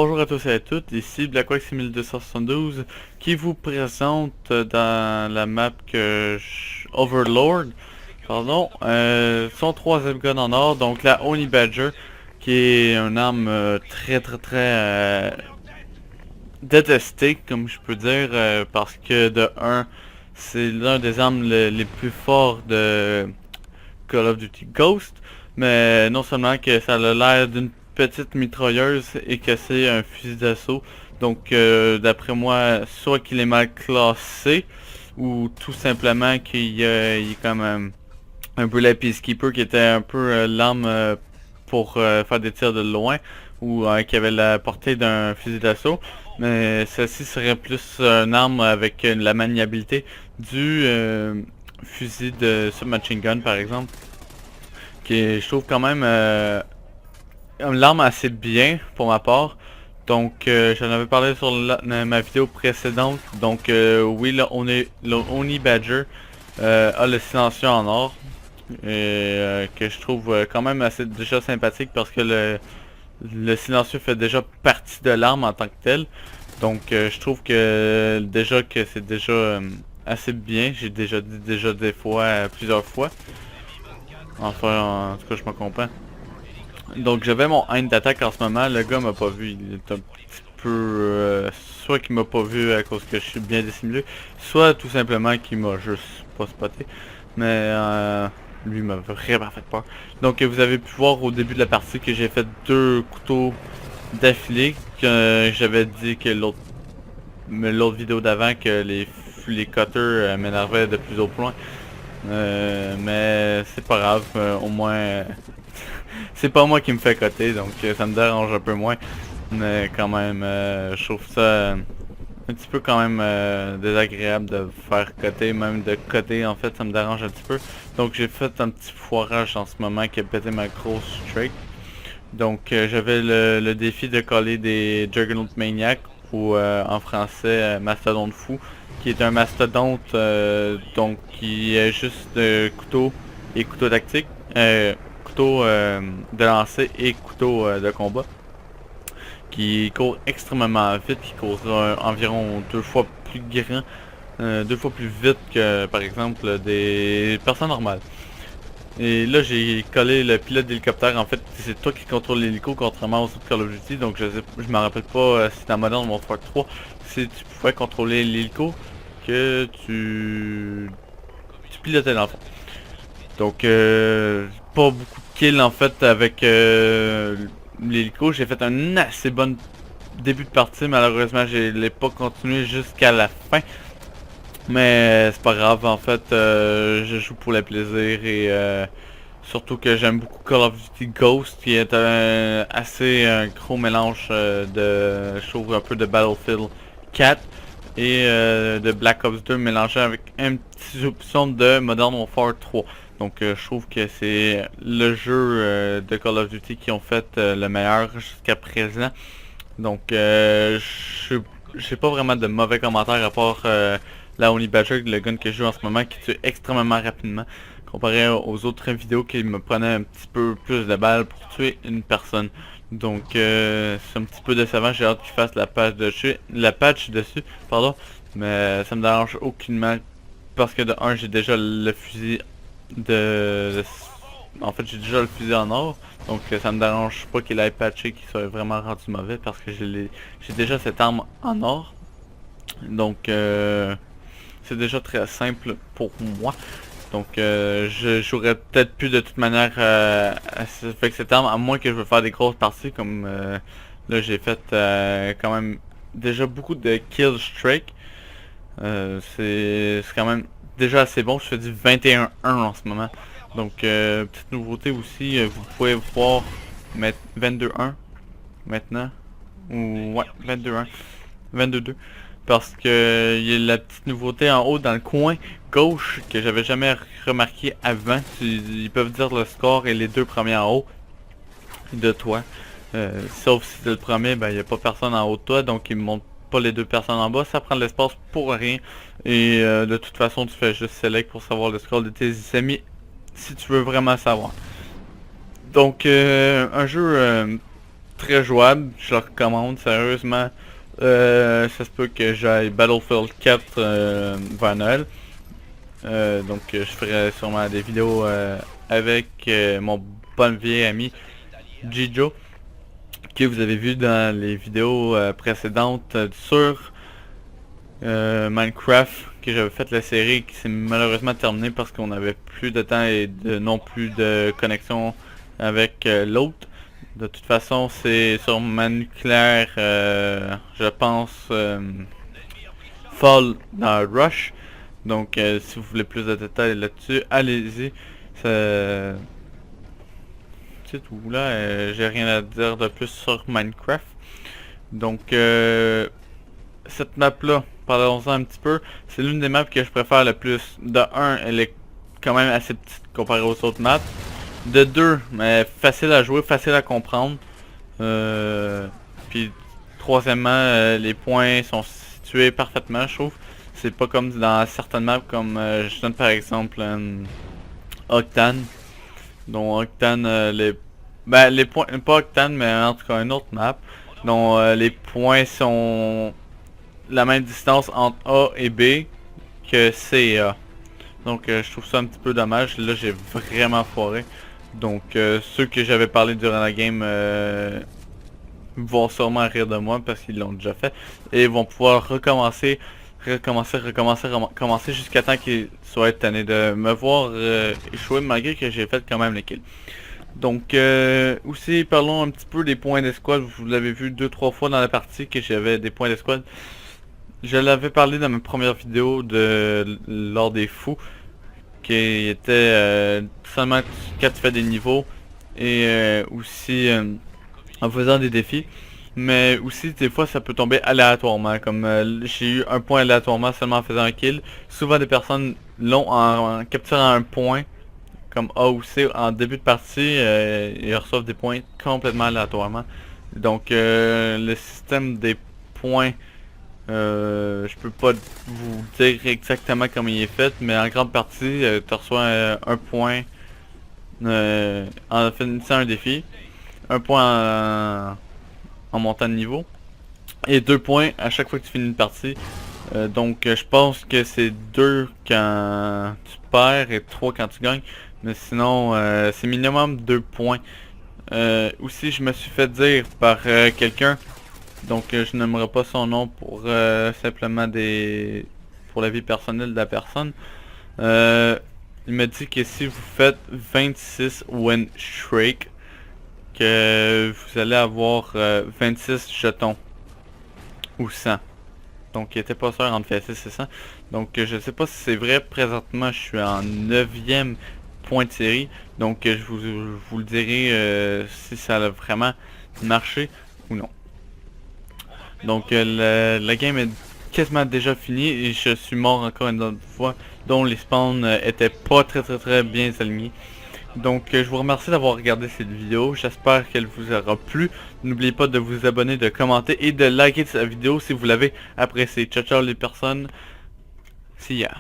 Bonjour à tous et à toutes, ici BlackWack6272 qui vous présente dans la map Overlord, pardon, son troisième gun en or, donc la Honey Badger, qui est une arme très détestée, comme je peux dire, parce que de un, c'est l'un des armes les plus forts de Call of Duty Ghost, mais non seulement que ça a l'air d'une petite mitrailleuse et que c'est un fusil d'assaut, donc d'après moi, soit qu'il est mal classé, ou tout simplement qu'il est comme un bullet peacekeeper qui était un peu l'arme pour faire des tirs de loin, ou qui avait la portée d'un fusil d'assaut, mais celle-ci serait plus une arme avec la maniabilité du fusil de submachine gun par exemple, qui je trouve quand même l'arme assez bien pour ma part. Donc j'en avais parlé sur ma vidéo précédente. Donc oui, le Honey Badger a le silencieux en or, et que je trouve quand même assez déjà sympathique parce que le silencieux fait déjà partie de l'arme en tant que tel. Donc je trouve que déjà que c'est déjà assez bien. J'ai déjà dit des fois, plusieurs fois. Enfin, en tout cas, je me comprends. Donc j'avais mon haine d'attaque en ce moment, le gars m'a pas vu, il est un petit peu... soit qu'il m'a pas vu à cause que je suis bien dissimulé, soit tout simplement qu'il m'a juste pas spoté. Mais lui m'a vraiment fait peur. Donc vous avez pu voir au début de la partie que j'ai fait 2 couteaux d'affilée, que j'avais dit que l'autre vidéo d'avant que les cutters m'énervaient de plus au point. Mais c'est pas grave, au moins c'est pas moi qui me fais coter, donc ça me dérange un peu moins. Mais quand même, je trouve ça un petit peu quand même désagréable de faire coter, même de coter en fait, ça me dérange un petit peu. Donc j'ai fait un petit foirage en ce moment qui a pété ma grosse streak. Donc j'avais le défi de coller des Juggernaut Maniac, ou en français Mastodonte Fou, qui est un mastodonte donc qui est juste couteau et couteau tactique, couteau de lancer et couteau de combat, qui court extrêmement vite, qui court environ 2 fois plus grand, 2 fois plus vite que par exemple des personnes normales. Et là j'ai collé le pilote d'hélicoptère. En fait c'est toi qui contrôle l'hélico contrairement aux autres Call of Duty. Donc je me rappelle pas si dans Modern Warfare 3 si tu pouvais contrôler l'hélico que tu pilotais dans le fond. Donc pas beaucoup de kills en fait avec l'hélico. J'ai fait un assez bon début de partie. Malheureusement je l'ai pas continué jusqu'à la fin. Mais c'est pas grave, en fait, je joue pour le plaisir, et surtout que j'aime beaucoup Call of Duty Ghost, qui est assez un gros mélange je trouve un peu de Battlefield 4 et de Black Ops 2 mélangé avec un petit soupçon de Modern Warfare 3. Donc je trouve que c'est le jeu de Call of Duty qui ont fait le meilleur jusqu'à présent. Donc j'ai pas vraiment de mauvais commentaires à part la Honey Badger, le gun que je joue en ce moment, qui tue extrêmement rapidement comparé aux autres vidéos qui me prenaient un petit peu plus de balles pour tuer une personne. Donc c'est un petit peu décevant. J'ai hâte qu'ils fassent la patch dessus, pardon, mais ça me dérange aucunement parce que de un j'ai déjà le fusil en fait j'ai déjà le fusil en or, donc ça me dérange pas qu'il ait patché, qu'il soit vraiment rendu mauvais, parce que j'ai déjà cette arme en or. Donc c'est déjà très simple pour moi. Donc je jouerais peut-être plus de toute manière avec cette arme, à moins que je veux faire des grosses parties comme là j'ai fait quand même déjà beaucoup de kill streak. C'est quand même déjà assez bon. Je fais du 21-1 en ce moment. Donc petite nouveauté aussi, vous pouvez voir mettre 22-1 maintenant. Ou ouais, 22-1. 22-2. Parce que il y a la petite nouveauté en haut dans le coin gauche que j'avais jamais remarqué avant. Ils peuvent dire le score et les 2 premiers en haut de toi. Sauf si c'est le premier, ben il n'y a pas personne en haut de toi, donc ils me montrent pas les 2 personnes en bas. Ça prend de l'espace pour rien. Et de toute façon tu fais juste select pour savoir le score de tes amis si tu veux vraiment savoir. Donc un jeu très jouable, je le recommande sérieusement. Ça se peut que j'aille Battlefield 4 vers Noël. Donc je ferai sûrement des vidéos avec mon bon vieil ami Gijo, que vous avez vu dans les vidéos précédentes sur Minecraft, que j'avais fait la série qui s'est malheureusement terminée parce qu'on avait plus de temps et non plus de connexion avec l'autre. De toute façon, c'est sur ma nucléaire, je pense, Fall dans Rush. Donc, si vous voulez plus de détails là-dessus, allez-y. C'est tout là. J'ai rien à dire de plus sur Minecraft. Donc, cette map-là, parlons-en un petit peu. C'est l'une des maps que je préfère le plus. De 1, elle est quand même assez petite comparée aux autres maps. De 2, mais facile à jouer, facile à comprendre. Puis troisièmement, les points sont situés parfaitement, je trouve. C'est pas comme dans certaines maps comme je donne par exemple Octane. Dont Octane, les points, pas Octane, mais en tout cas une autre map. Dont les points sont la même distance entre A et B que C et A. Donc je trouve ça un petit peu dommage. Là j'ai vraiment foiré. Donc ceux que j'avais parlé durant la game vont sûrement rire de moi parce qu'ils l'ont déjà fait. Et vont pouvoir recommencer jusqu'à temps qu'ils soient tannés de me voir échouer malgré que j'ai fait quand même les kills. Donc aussi parlons un petit peu des points d'escouade. Vous l'avez vu 2-3 fois dans la partie que j'avais des points d'escouade. Je l'avais parlé dans ma première vidéo de lors des fous, qui était seulement quand tu fais des niveaux et aussi en faisant des défis. Mais aussi des fois ça peut tomber aléatoirement, comme j'ai eu un point aléatoirement seulement en faisant un kill. Souvent des personnes l'ont en capturant un point comme A ou C en début de partie, ils reçoivent des points complètement aléatoirement. Donc le système des points, je peux pas vous dire exactement comment il est fait, mais en grande partie tu reçois un point en finissant un défi, un point en montant de niveau, et 2 points à chaque fois que tu finis une partie. Donc je pense que c'est 2 quand tu perds et 3 quand tu gagnes, mais sinon c'est minimum 2 points. Aussi je me suis fait dire par quelqu'un, donc je n'aimerais pas son nom pour simplement pour la vie personnelle de la personne. Il m'a dit que si vous faites 26 win streak, que vous allez avoir 26 jetons ou 100. Donc il était pas sûr entre 26 et 100. Donc je sais pas si c'est vrai. Présentement je suis en 9e point de série. Donc je vous le dirai si ça a vraiment marché ou non. Donc la game est quasiment déjà finie et je suis mort encore une autre fois, dont les spawns étaient pas très bien alignés. Donc je vous remercie d'avoir regardé cette vidéo, j'espère qu'elle vous aura plu. N'oubliez pas de vous abonner, de commenter et de liker cette vidéo si vous l'avez appréciée. Ciao ciao les personnes, see ya.